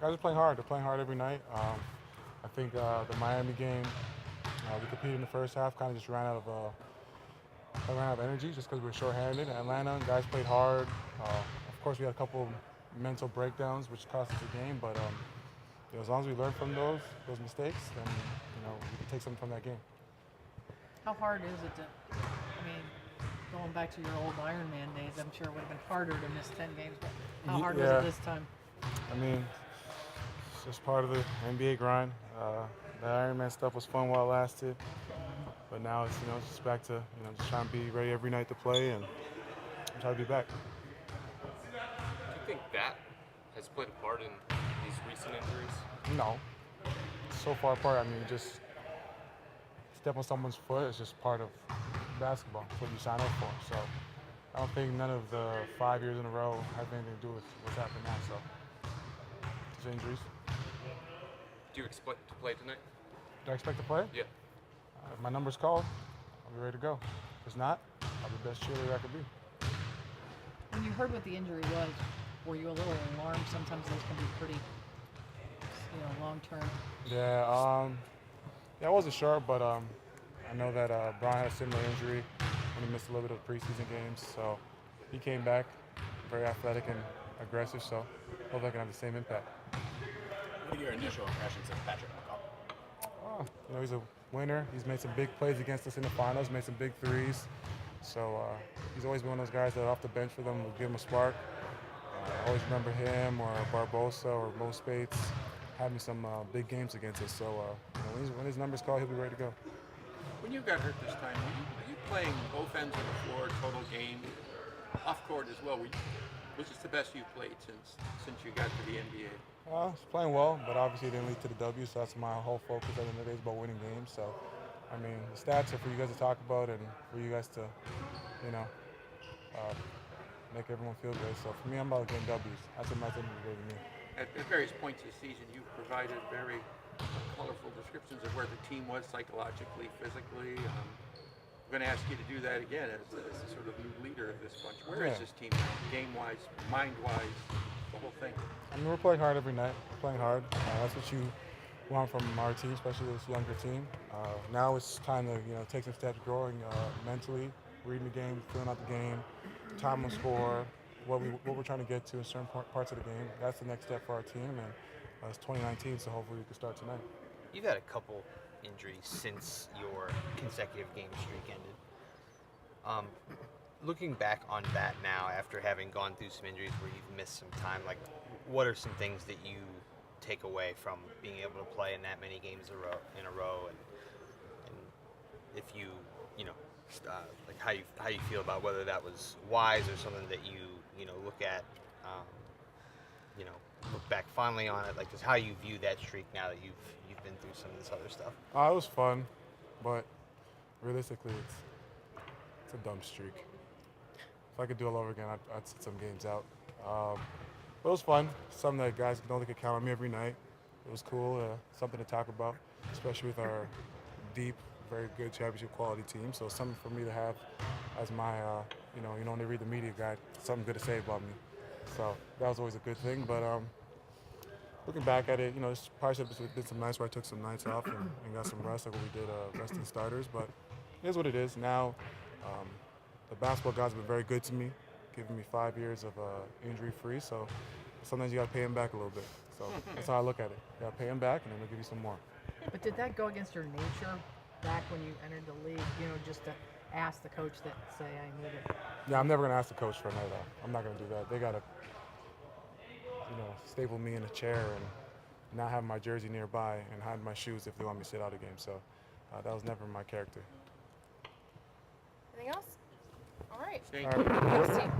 Guys are playing hard. They're playing hard every night. I think the Miami game, we competed in the first half, kind of just ran out of energy just because we were shorthanded. Atlanta, guys played hard. Of course, we had a couple mental breakdowns, which cost us the game. But as long as we learn from those mistakes, then we can take something from that game. How hard is it going back to your old Ironman days, I'm sure it would have been harder to miss 10 games, but how hard was it this time? It's just part of the NBA grind. The Ironman stuff was fun while it lasted, but now it's just back to just trying to be ready every night to play and try to be back. Do you think that has played a part in these recent injuries? No, so far apart. Just step on someone's foot is just part of basketball. It's what you sign up for. So I don't think none of the 5 years in a row have anything to do with what's happening now. So just injuries. Do you expect to play tonight? Do I expect to play? Yeah. If my number's called, I'll be ready to go. If it's not, I'll be the best cheerleader I could be. When you heard what the injury was, were you a little alarmed? Sometimes those can be pretty, long term. Yeah, I wasn't sure, but I know that Brian had a similar injury when he missed a little bit of preseason games. So he came back very athletic and aggressive. So hopefully I can have the same impact. What are your initial impressions of Patrick McCall? He's a winner. He's made some big plays against us in the finals, made some big threes. So he's always been one of those guys that off the bench for them will give him a spark. I always remember him or Barbosa or Mo Spates having some big games against us. So when his number's called, he'll be ready to go. When you got hurt this time, were you playing both ends of the floor, total game, off court as well? Was this the best you've played since you got to the NBA? It's playing well, but obviously it didn't lead to the W, so that's my whole focus at the end of the day is about winning games. So, the stats are for you guys to talk about and for you guys to, make everyone feel good. So for me, I'm about getting W's. That's what matters at the end of the day to me. At various points this season, you've provided very colorful descriptions of where the team was psychologically, physically. I'm going to ask you to do that again as the sort of new leader of this bunch. Where is this team now, game-wise, mind-wise, the whole thing? We're playing hard every night. We're playing hard. That's what you want from our team, especially this younger team. Now it's time to take some steps growing mentally, reading the game, filling out the game, time on score, what we're trying to get to in certain parts of the game. That's the next step for our team, and it's 2019, so hopefully we can start tonight. You've had a couple injuries since your consecutive game streak ended. Looking back on that now, after having gone through some injuries where you've missed some time, what are some things that you take away from being able to play in that many games in a row, and if you how you feel about whether that was wise or something that you look at, look back fondly on it, just how you view that streak now that you've been through some of this other stuff. It was fun, but realistically, it's a dumb streak. If I could do it all over again, I'd sit some games out. But it was fun. Something that guys know they could count on me every night. It was cool. Something to talk about, especially with our deep, very good championship quality team. So something for me to have as my, when they read the media guide, something good to say about me. So that was always a good thing. But looking back at it, this probably should have been some nights where I took some nights off and got some rest, like what we did resting starters. But it is what it is. Now, the basketball guys have been very good to me, giving me 5 years of injury-free. So sometimes you got to pay them back a little bit. So that's how I look at it. You got to pay them back, and then they'll give you some more. But did that go against your nature back when you entered the league, just to ask the coach that say I need it? Yeah, I'm never going to ask the coach for a night off. I'm not going to do that. They got to, staple me in a chair and not have my jersey nearby and hide my shoes if they want me to sit out a game. So that was never my character. Anything else? All right. Thank you. All right. Thanks, team.